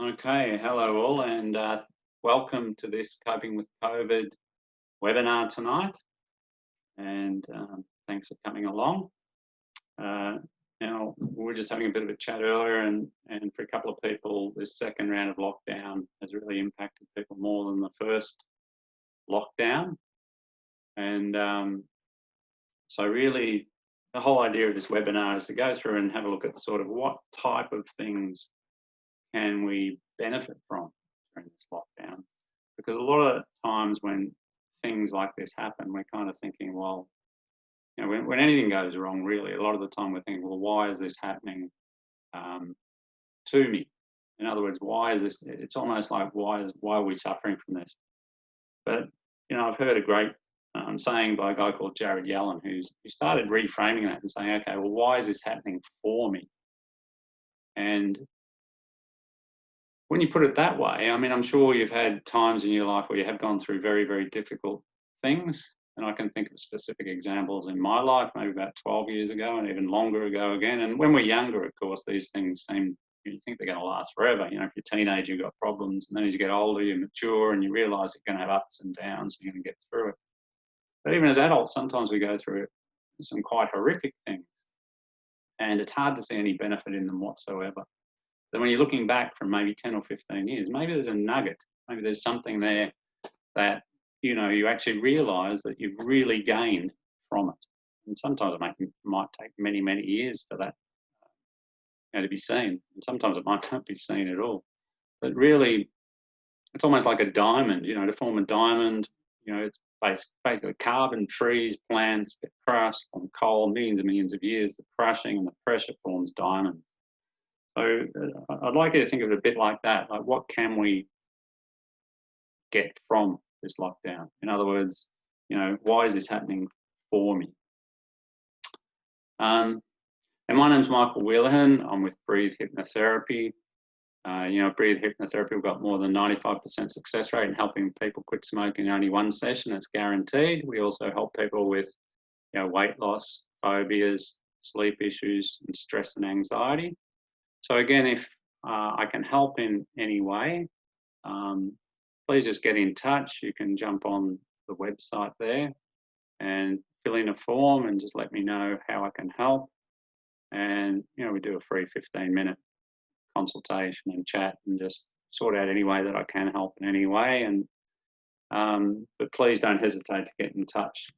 Okay, hello all, and welcome to this Coping with COVID webinar tonight. And thanks for coming along. Uh, Now, we were just having a bit of a chat earlier, and for a couple of people, this second round of lockdown has really impacted people more than the first lockdown. And so, really, the whole idea of this webinar is to go through and have a look at sort of what type of things can we benefit from during this lockdown. Because a lot of times when things like this happen, we're kind of thinking, well, when anything goes wrong, really, a lot of the time we're thinking, well, why is this happening um, to me? In other words, why is this? It's almost like, why are we suffering from this? But I've heard a great saying by a guy called Jared Yellen, who started reframing that and saying, okay, well, why is this happening for me? And when you put it that way, I mean, I'm sure you've had times in your life where you have gone through very, very difficult things. And I can think of specific examples in my life, maybe about 12 years ago and even longer ago again. And when we're younger, of course, these things you think they're going to last forever. If you're a teenager, you've got problems. And then as you get older, you mature and you realize you're going to have ups and downs and you're going to get through it. But even as adults, sometimes we go through some quite horrific things. And it's hard to see any benefit in them whatsoever. Then when you're looking back from maybe 10 or 15 years, maybe there's a nugget, maybe there's something there that, you actually realise that you've really gained from it. And sometimes it might take many, many years for that to be seen. And sometimes it might not be seen at all. But really, it's almost like a diamond, to form a diamond, it's basically carbon, trees, plants get crushed on coal, millions and millions of years. The crushing and the pressure forms diamonds. So I'd like you to think of it a bit like that. Like, what can we get from this lockdown? In other words, why is this happening for me? And my name's Michael Wheelahan. I'm with Breathe Hypnotherapy. Breathe Hypnotherapy, we've got more than 95% success rate in helping people quit smoking in only one session. It's guaranteed. We also help people with weight loss, phobias, sleep issues, and stress and anxiety. So again, if I can help in any way, please just get in touch. You can jump on the website there and fill in a form and just let me know how I can help. And, we do a free 15-minute consultation and chat and just sort out any way that I can help in any way. And but please don't hesitate to get in touch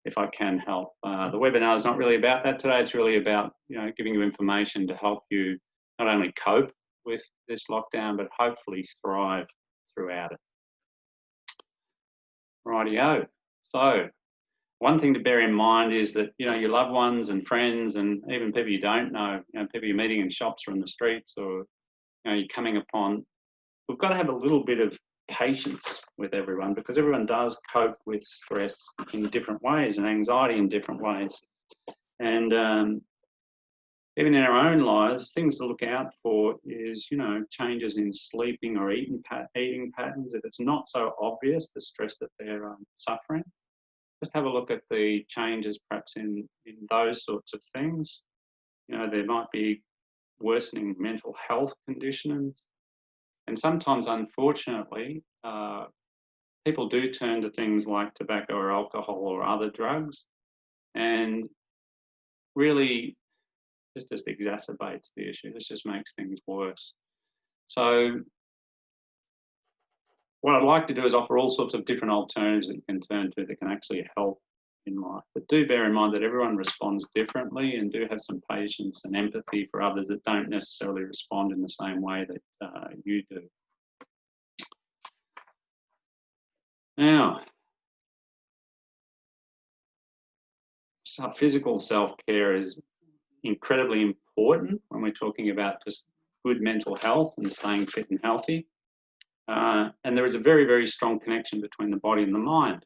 if I can help. The webinar is not really about that today. It's really about, giving you information to help you not only cope with this lockdown, but hopefully thrive throughout it. Rightio. So one thing to bear in mind is that, your loved ones and friends and even people you don't know, people you're meeting in shops or in the streets or, you're coming upon, we've got to have a little bit of patience with everyone because everyone does cope with stress in different ways and anxiety in different ways. And even in our own lives, things to look out for is, changes in sleeping or eating patterns. If it's not so obvious, the stress that they're suffering, just have a look at the changes perhaps in those sorts of things. There might be worsening mental health conditions. And sometimes, unfortunately, people do turn to things like tobacco or alcohol or other drugs. And really, this just exacerbates the issue. This just makes things worse. So what I'd like to do is offer all sorts of different alternatives that you can turn to that can actually help in life. But do bear in mind that everyone responds differently, and do have some patience and empathy for others that don't necessarily respond in the same way that you do. Now, physical self-care is incredibly important when we're talking about just good mental health and staying fit and healthy. And there is a very, very strong connection between the body and the mind.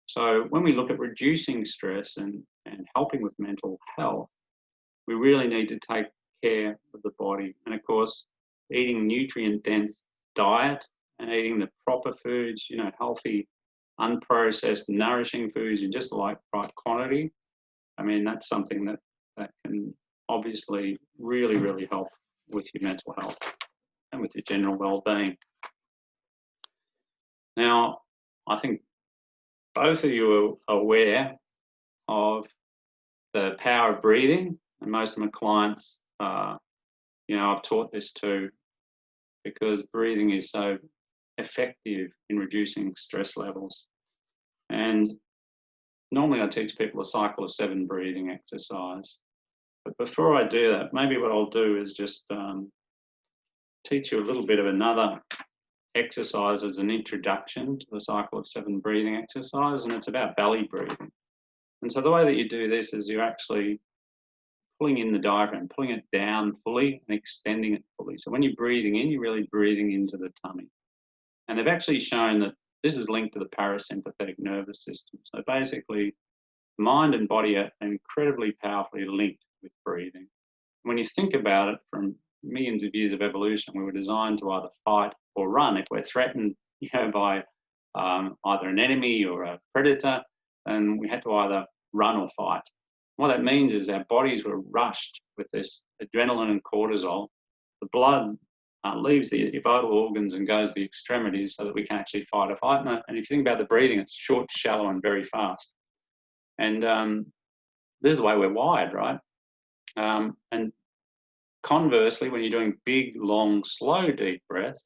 So when we look at reducing stress and helping with mental health, we really need to take care of the body. And of course, eating nutrient-dense diet and eating the proper foods, healthy, unprocessed, nourishing foods in just the right quantity. I mean, that's something that can obviously really, really help with your mental health. and with your general well-being. Now, I think both of you are aware of the power of breathing, and most of my clients, I've taught this too, because breathing is so effective in reducing stress levels. And normally I teach people a cycle of 7 breathing exercise. But before I do that, maybe what I'll do is just teach you a little bit of another exercise as an introduction to the cycle of 7 breathing exercise, and it's about belly breathing. And so the way that you do this is you're actually pulling in the diaphragm, pulling it down fully and extending it fully. So when you're breathing in, you're really breathing into the tummy. And they've actually shown that this is linked to the parasympathetic nervous system. So basically, mind and body are incredibly powerfully linked with breathing. When you think about it, from millions of years of evolution, we were designed to either fight or run. If we're threatened, by either an enemy or a predator, then we had to either run or fight. What that means is our bodies were rushed with this adrenaline and cortisol. The blood leaves the vital organs and goes to the extremities so that we can actually fight or fight. And if you think about the breathing, it's short, shallow, and very fast. And this is the way we're wired, right? And conversely, when you're doing big, long, slow, deep breaths,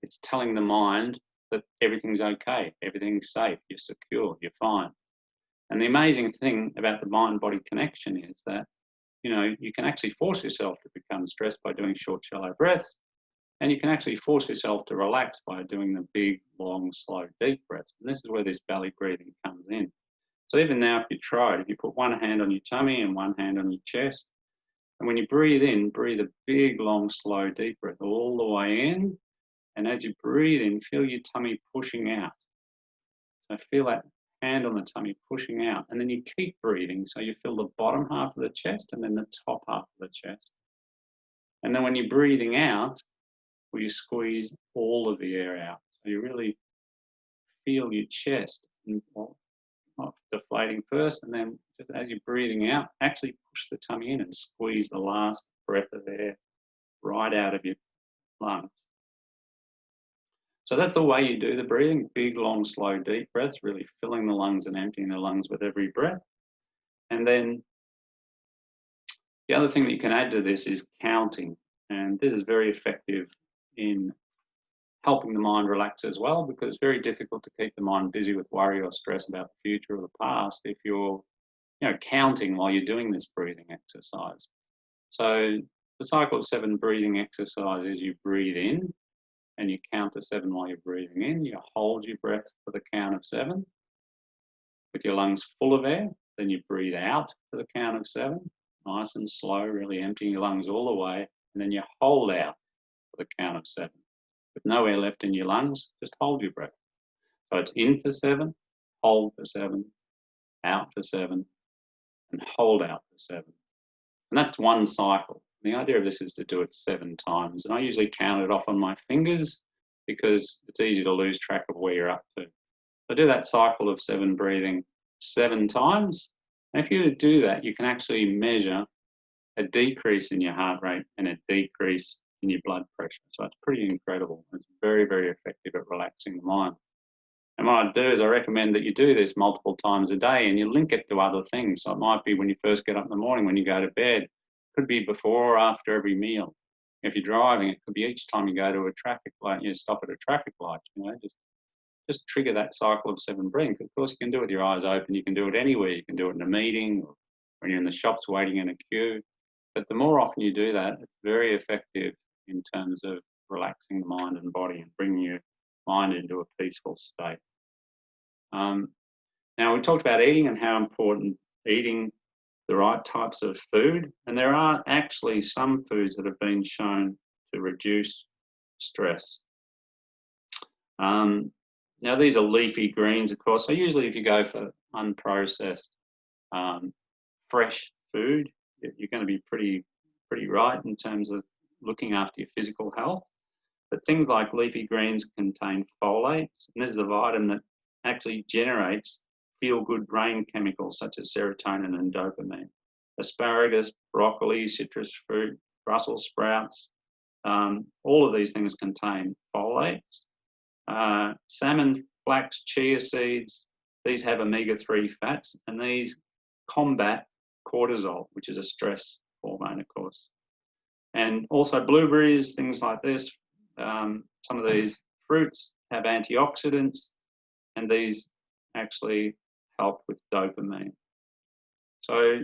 it's telling the mind that everything's okay, everything's safe, you're secure, you're fine. And the amazing thing about the mind-body connection is that, you can actually force yourself to become stressed by doing short, shallow breaths, and you can actually force yourself to relax by doing the big, long, slow, deep breaths. And this is where this belly breathing comes in. So even now, if you try it, if you put one hand on your tummy and one hand on your chest, and when you breathe in, breathe a big, long, slow, deep breath all the way in. And as you breathe in, feel your tummy pushing out. So feel that hand on the tummy pushing out. And then you keep breathing. So you feel the bottom half of the chest and then the top half of the chest. And then when you're breathing out, you squeeze all of the air out. So you really feel your chest deflating first, and then just as you're breathing out, actually push the tummy in and squeeze the last breath of air right out of your lungs. So that's the way you do the breathing, big, long, slow, deep breaths, really filling the lungs and emptying the lungs with every breath. And then the other thing that you can add to this is counting. And this is very effective in helping the mind relax as well, because it's very difficult to keep the mind busy with worry or stress about the future or the past if you're counting while you're doing this breathing exercise. So the cycle of 7 breathing exercise is you breathe in and you count to 7 while you're breathing in. You hold your breath for the count of 7 with your lungs full of air. Then you breathe out for the count of 7, nice and slow, really emptying your lungs all the way. And then you hold out for the count of 7. With no air left in your lungs, just hold your breath. So it's in for 7, hold for 7, out for 7, and hold out for 7. And that's one cycle. The idea of this is to do it 7 times. And I usually count it off on my fingers because it's easy to lose track of where you're up to. So do that cycle of 7 breathing 7 times. And if you do that, you can actually measure a decrease in your heart rate and a decrease in your blood pressure. So it's pretty incredible. It's very, very effective at relaxing the mind. And what I do is I recommend that you do this multiple times a day and you link it to other things. So it might be when you first get up in the morning, when you go to bed. It could be before or after every meal. If you're driving, it could be each time you go to a traffic light, you stop at a traffic light, just trigger that cycle of 7 breathing. Because of course you can do it with your eyes open. You can do it anywhere. You can do it in a meeting or when you're in the shops waiting in a queue. But the more often you do that, it's very effective in terms of relaxing the mind and body and bringing your mind into a peaceful state. Now, we talked about eating and how important eating the right types of food. And there are actually some foods that have been shown to reduce stress. Now, these are leafy greens, of course. So usually if you go for unprocessed, fresh food, you're going to be pretty right in terms of looking after your physical health. But things like leafy greens contain folates, and this is a vitamin that actually generates feel-good brain chemicals such as serotonin and dopamine. Asparagus, broccoli, citrus fruit, Brussels sprouts, All of these things contain folates. Salmon, flax, chia seeds, these have omega-3 fats, and these combat cortisol, which is a stress hormone, of course. And also blueberries, things like this. Some of these fruits have antioxidants, and these actually help with dopamine. So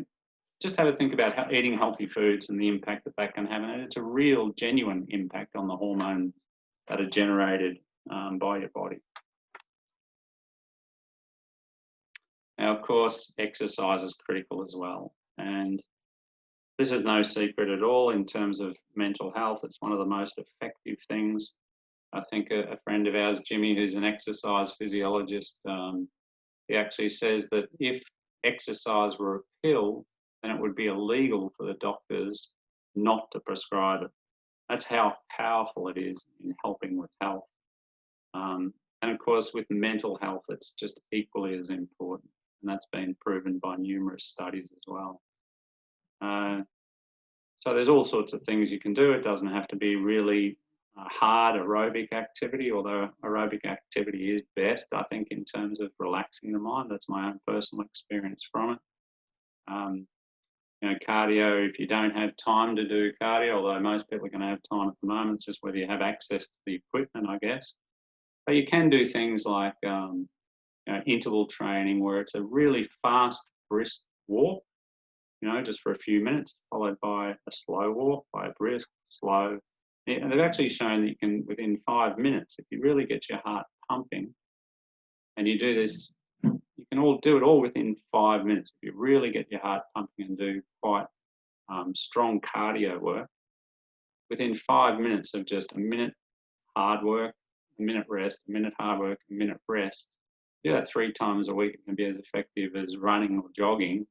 just have a think about how eating healthy foods and the impact that that can have. And it's a real, genuine impact on the hormones that are generated by your body. Now, of course, exercise is critical as well. And this is no secret at all in terms of mental health. It's one of the most effective things. I think a friend of ours, Jimmy, who's an exercise physiologist, he actually says that if exercise were a pill, then it would be illegal for the doctors not to prescribe it. That's how powerful it is in helping with health. And of course, with mental health, it's just equally as important. And that's been proven by numerous studies as well. So there's all sorts of things you can do. It doesn't have to be really hard aerobic activity, although aerobic activity is best, I think, in terms of relaxing the mind. That's my own personal experience from it. You know, cardio, if you don't have time to do cardio, although most people are going to have time at the moment, it's just whether you have access to the equipment, I guess. But you can do things like you know, interval training, where it's a really fast, brisk walk, you know, just for a few minutes, followed by a slow walk, by a brisk, slow. And they've actually shown that you can, within 5 minutes, if you really get your heart pumping, and you do this, you can all do it all within 5 minutes. If you really get your heart pumping and do quite strong cardio work, within 5 minutes of just a minute hard work, a minute rest, a minute hard work, a minute rest, do that 3 times a week. It can be as effective as running or jogging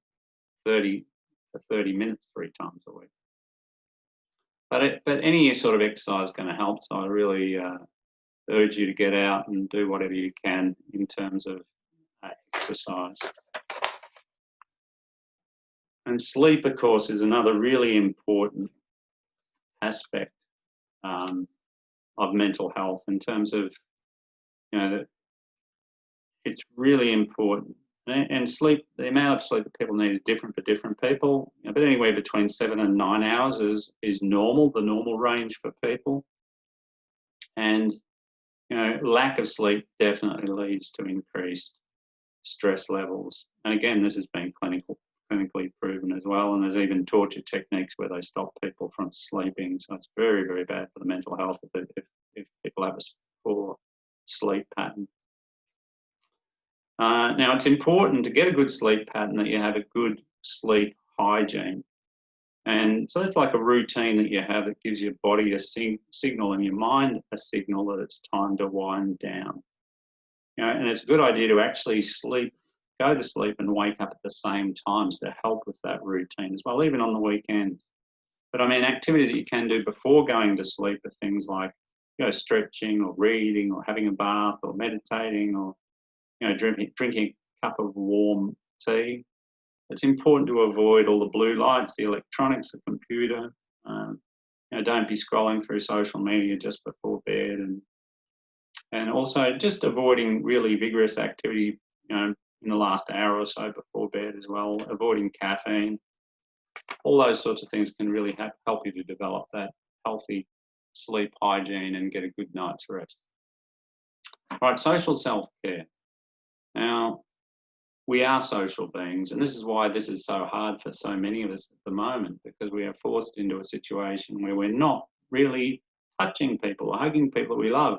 30 minutes 3 times a week. But any sort of exercise is going to help. So I really urge you to get out and do whatever you can in terms of exercise. And sleep, of course, is another really important aspect of mental health in terms of, you know, that it's really important. And sleep, the amount of sleep that people need is different for different people, you know, but anywhere between 7 and 9 hours is normal, the normal range for people. And, you know, lack of sleep definitely leads to increased stress levels. And again, this has been clinically proven as well. And there's even torture techniques where they stop people from sleeping. So it's very, very bad for the mental health if people have a poor sleep pattern. Now, it's important to get a good sleep pattern that you have a good sleep hygiene. And so it's like a routine that you have that gives your body a signal and your mind a signal that it's time to wind down. You know, and it's a good idea to actually go to sleep and wake up at the same times to help with that routine as well, even on the weekends. But I mean, activities that you can do before going to sleep are things like, you know, stretching or reading or having a bath or meditating or, you know, drinking a cup of warm tea. It's important to avoid all the blue lights, the electronics, the computer. You know, don't be scrolling through social media just before bed, and also just avoiding really vigorous activity, you know, in the last hour or so before bed as well. Avoiding caffeine. All those sorts of things can really help you to develop that healthy sleep hygiene and get a good night's rest. Right, social self-care. Now, we are social beings, and this is why this is so hard for so many of us at the moment, because we are forced into a situation where we're not really touching people or hugging people we love.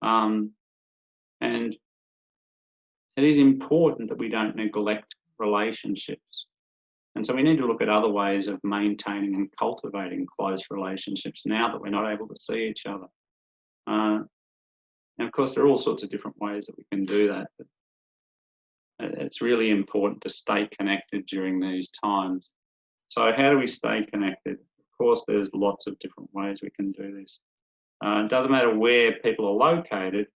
And it is important that we don't neglect relationships. And so we need to look at other ways of maintaining and cultivating close relationships now that we're not able to see each other. And of course, there are all sorts of different ways that we can do that. But it's really important to stay connected during these times. So how do we stay connected? Of course, there's lots of different ways we can do this. It doesn't matter where people are located.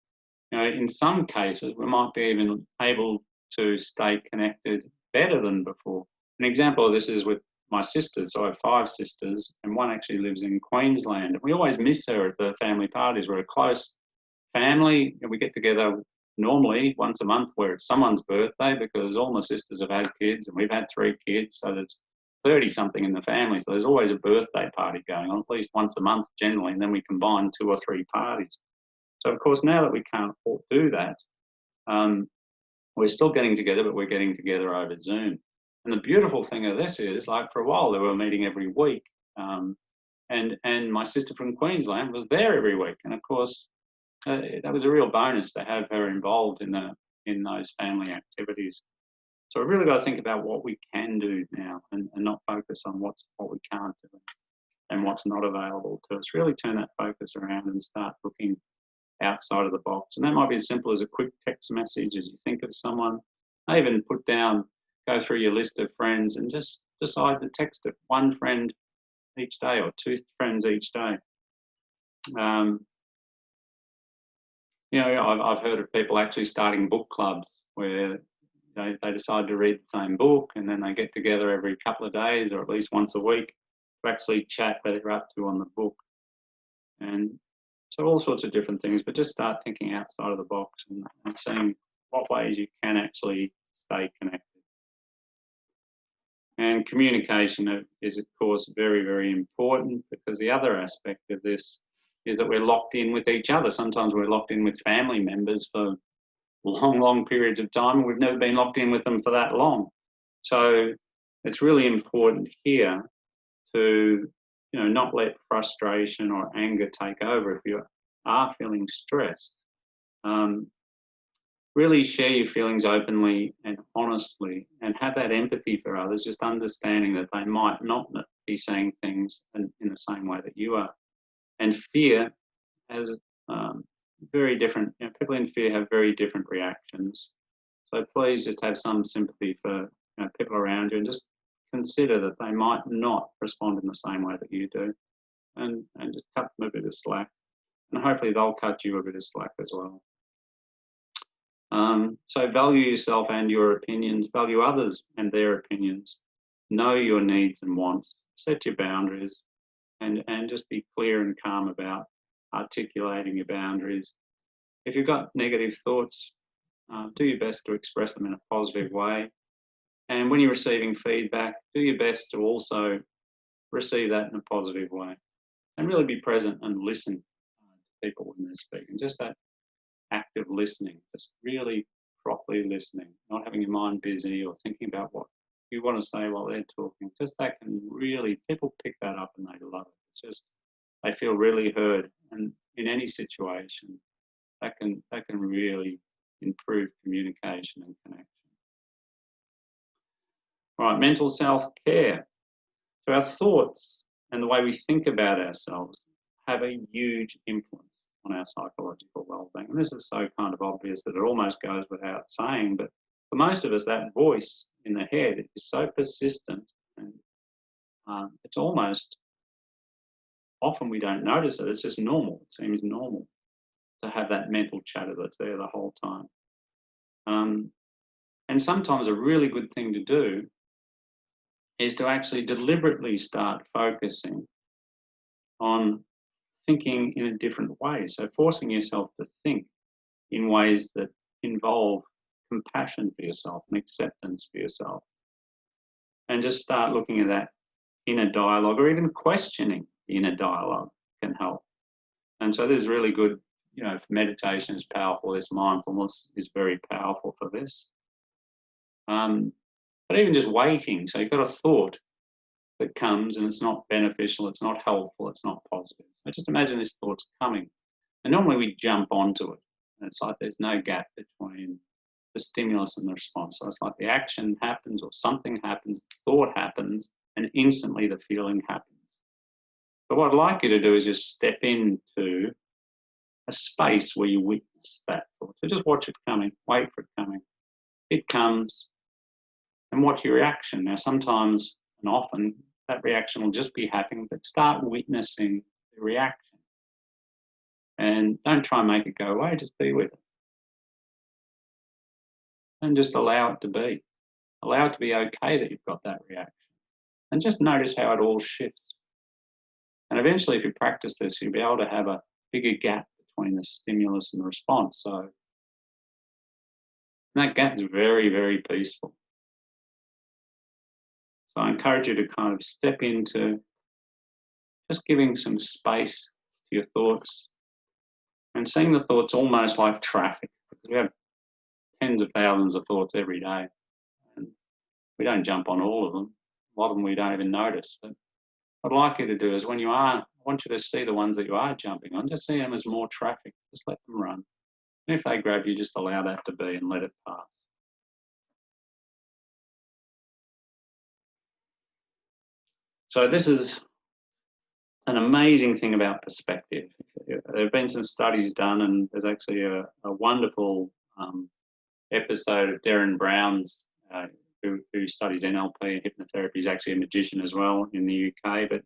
You know, in some cases, we might be even able to stay connected better than before. An example of this is with my sisters. So I have 5 sisters, and one actually lives in Queensland. We always miss her at the family parties. We're a close family, and we get together normally once a month where it's someone's birthday, because all my sisters have had kids and we've had 3 kids, so there's 30 something in the family. So there's always a birthday party going on at least once a month generally, and then we combine 2 or 3 parties. So of course, now that we can't do that, we're still getting together, but we're getting together over Zoom. And the beautiful thing of this is, like, for a while they were meeting every week, and my sister from Queensland was there every week. And of course, that was a real bonus to have her involved in those family activities. So we've really got to think about what we can do now, and not focus on what we can't do and what's not available to us. Really turn that focus around and start looking outside of the box. And that might be as simple as a quick text message as you think of someone. Even go through your list of friends and just decide to text it, 1 friend each day or 2 friends each day. I've heard of people actually starting book clubs where they decide to read the same book, and then they get together every couple of days or at least once a week to actually chat where they're up to on the book. And so all sorts of different things, but just start thinking outside of the box and seeing what ways you can actually stay connected. And communication is, of course, very, very important, because the other aspect of this is that we're locked in with each other. Sometimes we're locked in with family members for long, long periods of time, and we've never been locked in with them for that long. So it's really important here to not let frustration or anger take over. If you are feeling stressed, really share your feelings openly and honestly, and have that empathy for others, just understanding that they might not be saying things in the same way that you are. And fear has very different, people in fear have very different reactions. So please just have some sympathy for people around you, and just consider that they might not respond in the same way that you do, and just cut them a bit of slack, and hopefully they'll cut you a bit of slack as well. So value yourself and your opinions, value others and their opinions, know your needs and wants, set your boundaries, and just be clear and calm about articulating your boundaries. If you've got negative thoughts, do your best to express them in a positive way. And when you're receiving feedback, do your best to also receive that in a positive way. And really be present and listen to people when they're speaking. Just that active listening, just really properly listening, not having your mind busy or thinking about what you want to say while they're talking. Just that can really, people pick that up and they love it. It's just, they feel really heard. And in any situation, that can really improve communication and connection. All right, mental self-care. So our thoughts and the way we think about ourselves have a huge influence on our psychological well-being. And this is so kind of obvious that it almost goes without saying, but for most of us, that voice in the head is so persistent, and it's almost, often we don't notice it, it's just normal. It seems normal to have that mental chatter that's there the whole time. And sometimes a really good thing to do is to actually deliberately start focusing on thinking in a different way. So forcing yourself to think in ways that involve compassion for yourself and acceptance for yourself. And just start looking at that inner dialogue, or even questioning the inner dialogue can help. And so this is really good, meditation is powerful, this mindfulness is very powerful for this. But even just waiting, so you've got a thought that comes and it's not beneficial, it's not helpful, it's not positive. So just imagine this thought's coming. And normally we jump onto it. And it's like there's no gap between the stimulus and the response. So it's like the action happens or something happens, the thought happens, and instantly the feeling happens. But what I'd like you to do is just step into a space where you witness that thought. So just watch it coming, wait for it coming. It comes, and watch your reaction. Now sometimes and often that reaction will just be happening, but start witnessing the reaction. And don't try and make it go away, just be with it. And just allow it to be. Allow it to be okay that you've got that reaction. And just notice how it all shifts. And eventually, if you practice this, you'll be able to have a bigger gap between the stimulus and the response. So that gap is very, very peaceful. So I encourage you to kind of step into just giving some space to your thoughts and seeing the thoughts almost like traffic. Because we have tens of thousands of thoughts every day, and we don't jump on all of them. A lot of them we don't even notice. But what I'd like you to do is I want you to see the ones that you are jumping on, just see them as more traffic. Just let them run. And if they grab you, just allow that to be and let it pass. So this is an amazing thing about perspective. There have been some studies done, and there's actually a wonderful episode of Derren Brown's, who studies NLP and hypnotherapy. He's actually a magician as well in the UK, but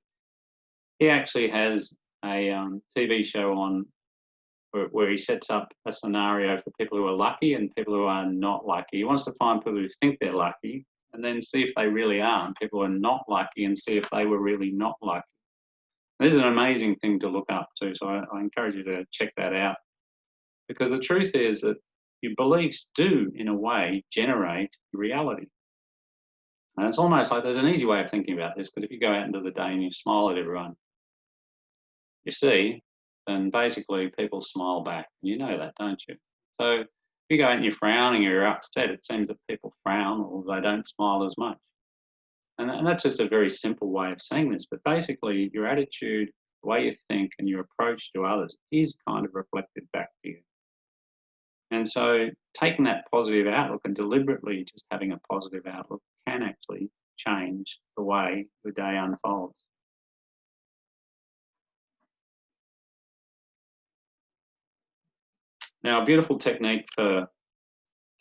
he actually has a TV show on where he sets up a scenario for people who are lucky and people who are not lucky. He wants to find people who think they're lucky and then see if they really are, and people who are not lucky and see if they were really not lucky. This is an amazing thing to look up to, so I encourage you to check that out. Because the truth is that your beliefs do, in a way, generate reality. And it's almost like there's an easy way of thinking about this, because if you go out into the day and you smile at everyone you see, then basically people smile back. You know that, don't you? So if you go out and you're frowning or you're upset, it seems that people frown or they don't smile as much. And that's just a very simple way of saying this. But basically, your attitude, the way you think, and your approach to others is kind of reflected back to you. And so taking that positive outlook and deliberately just having a positive outlook can actually change the way the day unfolds. Now, a beautiful technique for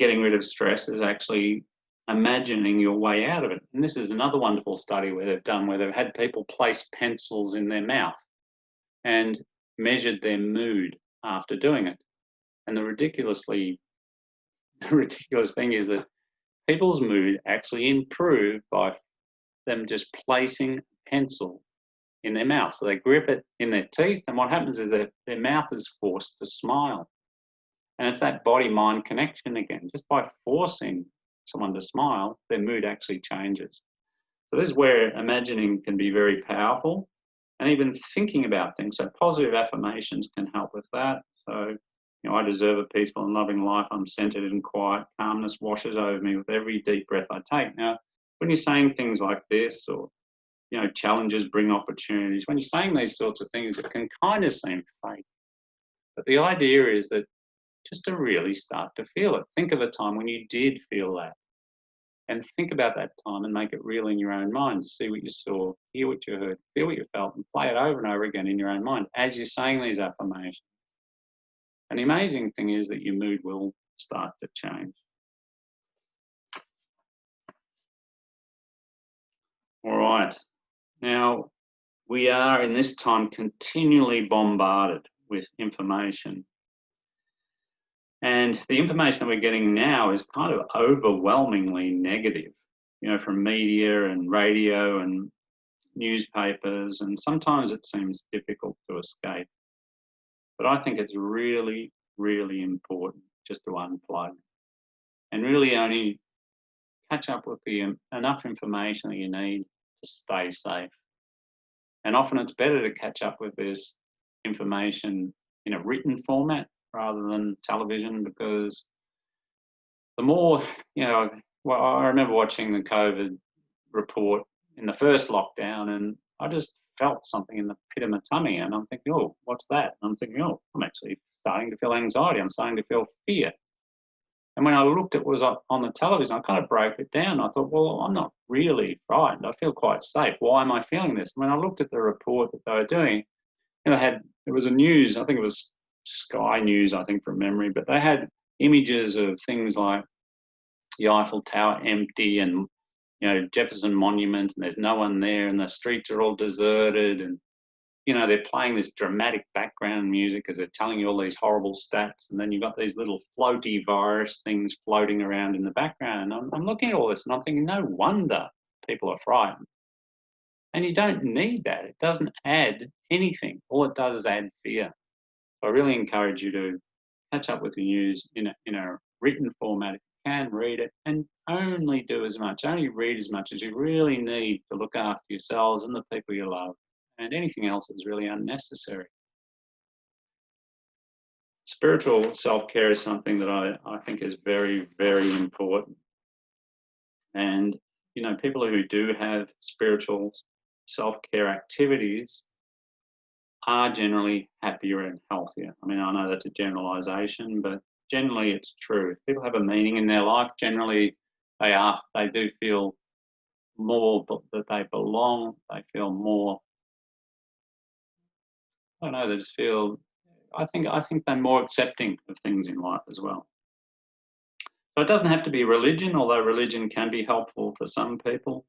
getting rid of stress is actually imagining your way out of it. And this is another wonderful study where they've had people place pencils in their mouth and measured their mood after doing it. And the ridiculous thing is that people's mood actually improved by them just placing a pencil in their mouth. So they grip it in their teeth, and what happens is that their mouth is forced to smile. And it's that body-mind connection again. Just by forcing someone to smile, their mood actually changes. So this is where imagining can be very powerful, and even thinking about things. So positive affirmations can help with that. So, I deserve a peaceful and loving life. I'm centered and quiet. Calmness washes over me with every deep breath I take. Now, when you're saying things like this, or, challenges bring opportunities, when you're saying these sorts of things, it can kind of seem fake. But the idea is that just to really start to feel it. Think of a time when you did feel that. And think about that time and make it real in your own mind. See what you saw, hear what you heard, feel what you felt, and play it over and over again in your own mind as you're saying these affirmations. And the amazing thing is that your mood will start to change. All right. Now, we are in this time continually bombarded with information. And the information that we're getting now is kind of overwhelmingly negative, from media and radio and newspapers, and sometimes it seems difficult to escape. But I think it's really, really important just to unplug and really only catch up with enough information that you need to stay safe. And often it's better to catch up with this information in a written format rather than television, because the more, I remember watching the COVID report in the first lockdown, and I just felt something in the pit of my tummy, and I'm thinking, oh, what's that? And I'm thinking, oh, I'm actually starting to feel anxiety. I'm starting to feel fear. And when I looked at what was on the television, I kind of broke it down. I thought, well, I'm not really frightened. I feel quite safe. Why am I feeling this? When I looked at the report that they were doing, it was a news, I think it was Sky News, I think from memory, but they had images of things like the Eiffel Tower empty and, Jefferson Monument, and there's no one there, and the streets are all deserted, and, they're playing this dramatic background music as they're telling you all these horrible stats, and then you've got these little floaty virus things floating around in the background. And I'm looking at all this and I'm thinking, no wonder people are frightened. And you don't need that. It doesn't add anything. All it does is add fear. So I really encourage you to catch up with the news in a written format. If you can, read it, and only read as much as you really need to look after yourselves and the people you love, and anything else is really unnecessary. Spiritual self-care is something that I think is very, very important. And, you know, people who do have spiritual self-care activities are generally happier and healthier. I mean, I know that's a generalization, but generally it's true. If people have a meaning in their life, generally they do feel more that they belong. They feel more, I don't know, they just feel, I think they're more accepting of things in life as well. So it doesn't have to be religion, although religion can be helpful for some people,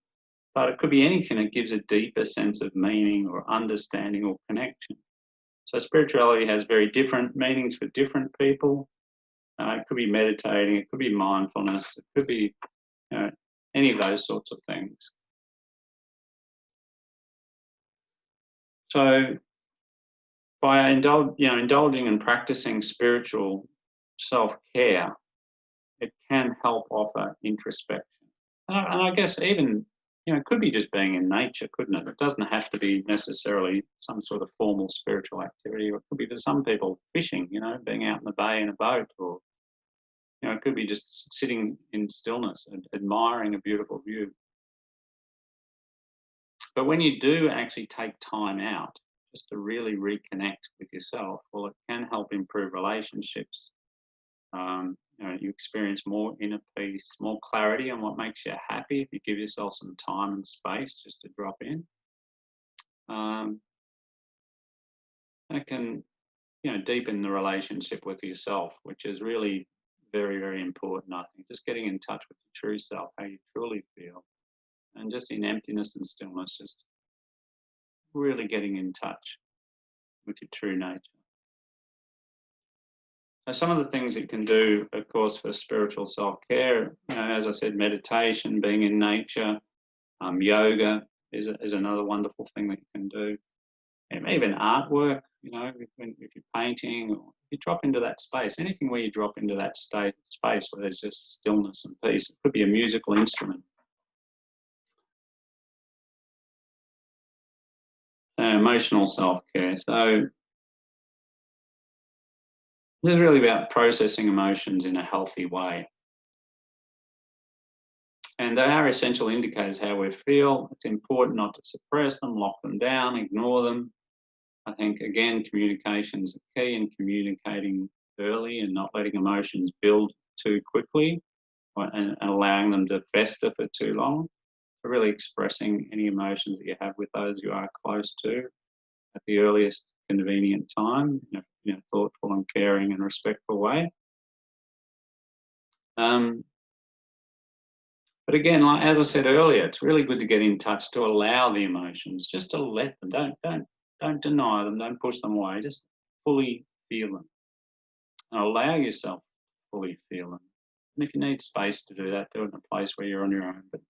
but it could be anything that gives a deeper sense of meaning or understanding or connection. So spirituality has very different meanings for different people. It could be meditating, it could be mindfulness, it could be, you know, any of those sorts of things. So by indulging and practicing spiritual self-care, it can help offer introspection. And I guess even, you know, it could be just being in nature, couldn't it? It doesn't have to be necessarily some sort of formal spiritual activity. Or it could be for some people fishing, you know, being out in the bay in a boat, or, you know, it could be just sitting in stillness and admiring a beautiful view. But when you do actually take time out just to really reconnect with yourself, well, it can help improve relationships. You know, you experience more inner peace, more clarity on what makes you happy if you give yourself some time and space just to drop in. It can, you know, deepen the relationship with yourself, which is really very, very important, I think. Just getting in touch with your true self, how you truly feel, and just in emptiness and stillness, just really getting in touch with your true nature. So some of the things it can do, of course, for spiritual self-care, you know, as I said, meditation, being in nature, yoga is another wonderful thing that you can do. And even artwork, you know, if you're painting, or you drop into that space, anything where you drop into that space where there's just stillness and peace. It could be a musical instrument. Emotional self-care. So this is really about processing emotions in a healthy way. And they are essential indicators how we feel. It's important not to suppress them, lock them down, ignore them. I think, again, communication is the key, in communicating early and not letting emotions build too quickly, and allowing them to fester for too long. So really expressing any emotions that you have with those you are close to at the earliest convenient time, in a thoughtful and caring and respectful way. But again, like as I said earlier, it's really good to get in touch, to allow the emotions, just to let them. Don't deny them. Don't push them away. Just fully feel them, and allow yourself to fully feel them. And if you need space to do that, do it in a place where you're on your own. But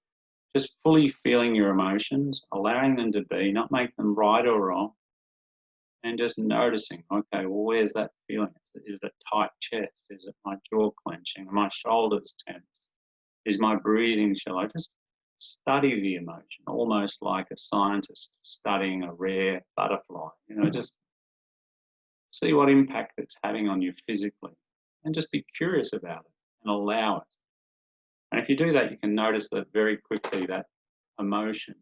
just fully feeling your emotions, allowing them to be, not make them right or wrong, and just noticing, okay, well, where's that feeling? Is it a tight chest? Is it my jaw clenching? Are my shoulders tense? Is my breathing shallow? Just study the emotion, almost like a scientist studying a rare butterfly. You know, just see what impact it's having on you physically, and just be curious about it and allow it. And if you do that, you can notice that very quickly, that emotion,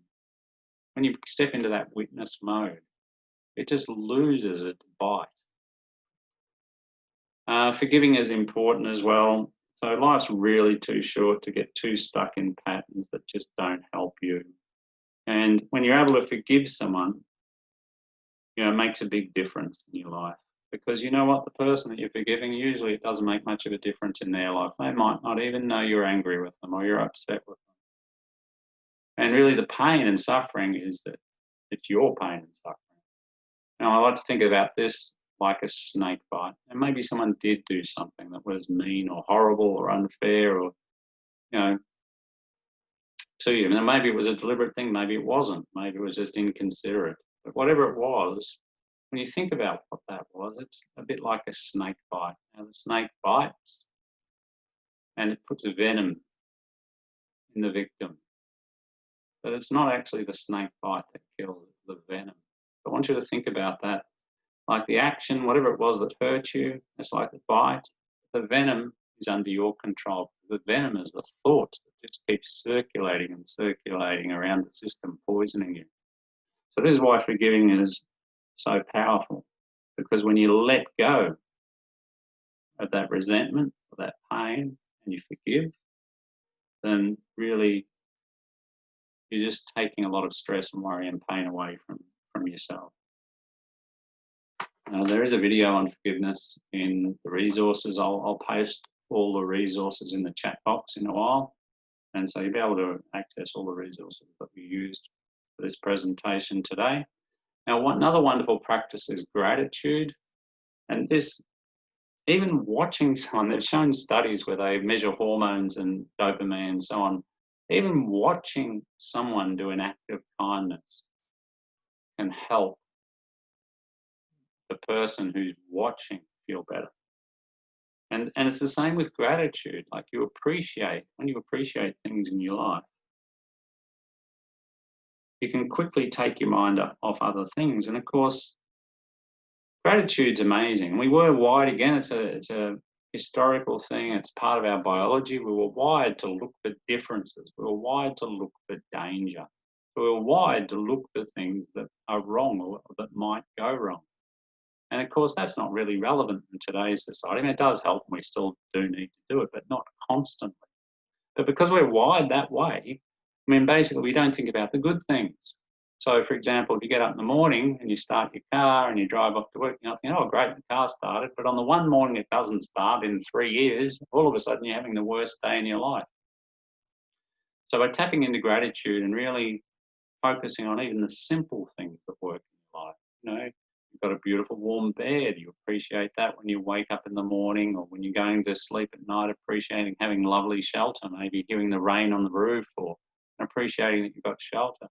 when you step into that witness mode, it just loses its bite. Forgiving is important as well. So life's really too short to get too stuck in patterns that just don't help you. And when you're able to forgive someone, you know, it makes a big difference in your life. Because you know what, the person that you're forgiving, usually it doesn't make much of a difference in their life. They might not even know you're angry with them or you're upset with them. And really the pain and suffering is that it's your pain and suffering. Now, I like to think about this like a snake bite. And maybe someone did do something that was mean or horrible or unfair, or, you know, to you. Now, maybe it was a deliberate thing, maybe it wasn't, maybe it was just inconsiderate. But whatever it was, when you think about what that was, it's a bit like a snake bite. Now, the snake bites and it puts a venom in the victim. But it's not actually the snake bite that kills, it's the venom. I want you to think about that. Like the action, whatever it was that hurt you, it's like the bite. The venom is under your control. The venom is the thought that just keeps circulating and circulating around the system, poisoning you. So this is why forgiving is so powerful, because when you let go of that resentment or that pain and you forgive, then really you're just taking a lot of stress and worry and pain away from yourself. There is a video on forgiveness in the resources. I'll post all the resources in the chat box in a while. And so you'll be able to access all the resources that we used for this presentation today. Now, another wonderful practice is gratitude. And this, even watching someone, they've shown studies where they measure hormones and dopamine and so on. Even watching someone do an act of kindness can help the person who's watching feel better. And it's the same with gratitude. Like when you appreciate things in your life, you can quickly take your mind off other things. And of course, gratitude's amazing. We were wired, again, it's a historical thing. It's part of our biology. We were wired to look for differences. We were wired to look for danger. We were wired to look for things that are wrong or that might go wrong. And of course, that's not really relevant in today's society. I mean, it does help, and we still do need to do it, but not constantly. But because we're wired that way, I mean, basically, we don't think about the good things. So, for example, if you get up in the morning and you start your car and you drive off to work, you're not thinking, oh, great, the car started. But on the one morning it doesn't start in 3 years, all of a sudden you're having the worst day in your life. So by tapping into gratitude and really focusing on even the simple things that work in your life, you've got a beautiful warm bed, you appreciate that when you wake up in the morning, or when you're going to sleep at night, appreciating having lovely shelter, maybe hearing the rain on the roof, or appreciating that you've got shelter.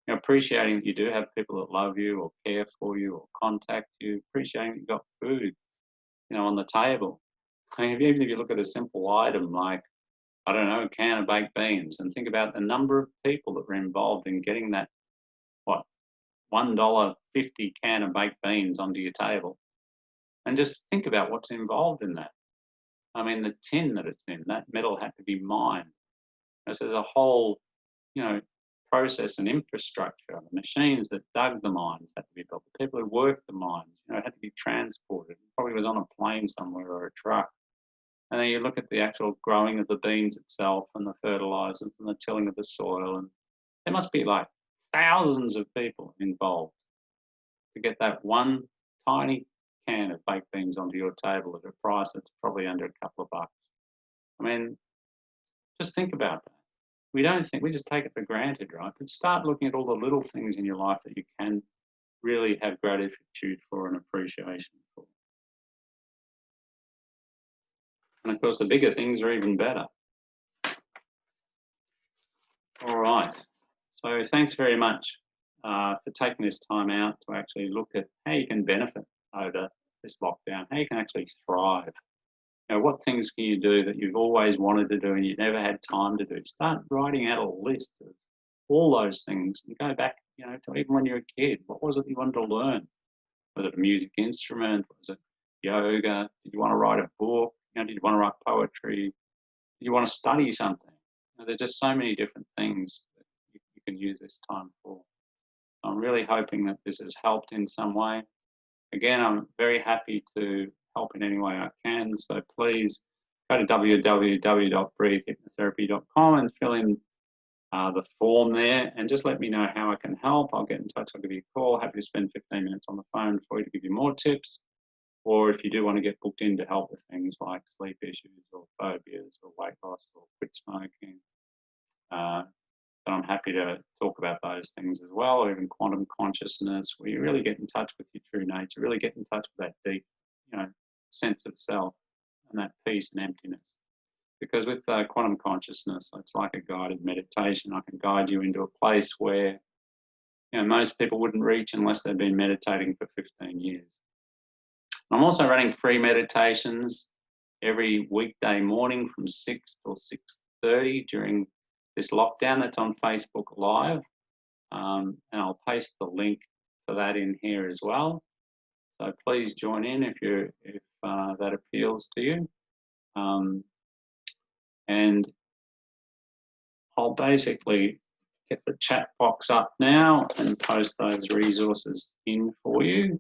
Appreciating that you do have people that love you or care for you or contact you, appreciating that you've got food, on the table. I mean, even if you look at a simple item like, I don't know, a can of baked beans, and think about the number of people that were involved in getting that, $1.50 can of baked beans onto your table. And just think about what's involved in that. I mean, the tin that it's in, that metal had to be mined. So there's a whole, process and infrastructure. The machines that dug the mines had to be built. The people who worked the mines, it had to be transported. It probably was on a plane somewhere or a truck. And then you look at the actual growing of the beans itself and the fertilizers and the tilling of the soil. And there must be like thousands of people involved to get that one tiny can of baked beans onto your table at a price that's probably under a couple of bucks. I mean, just think about that. We just take it for granted, right? But start looking at all the little things in your life that you can really have gratitude for and appreciation for. And of course, the bigger things are even better. All right. So thanks very much for taking this time out to actually look at how you can benefit over this lockdown, how you can actually thrive. What things can you do that you've always wanted to do and you never had time to do? Start writing out a list of all those things and go back, to even when you were a kid. What was it you wanted to learn? Was it a music instrument? Was it yoga? Did you want to write a book? Did you want to write poetry? Did you want to study something? There's just so many different things that you can use this time for. I'm really hoping that this has helped in some way. Again, I'm very happy to help in any way I can. So please go to www.breathehypnotherapy.com and fill in the form there and just let me know how I can help. I'll get in touch. I'll give you a call. Happy to spend 15 minutes on the phone for you to give you more tips. Or if you do want to get booked in to help with things like sleep issues or phobias or weight loss or quit smoking, then I'm happy to talk about those things as well, or even quantum consciousness, where you really get in touch with your true nature, really get in touch with that deep, sense of self and that peace and emptiness. because with quantum consciousness, it's like a guided meditation. I can guide you into a place where most people wouldn't reach unless they've been meditating for 15 years. I'm also running free meditations every weekday morning from 6 till 6:30 during this lockdown. That's on Facebook Live, and I'll paste the link for that in here as well. So please join in if that appeals to you. And I'll basically get the chat box up now and post those resources in for you.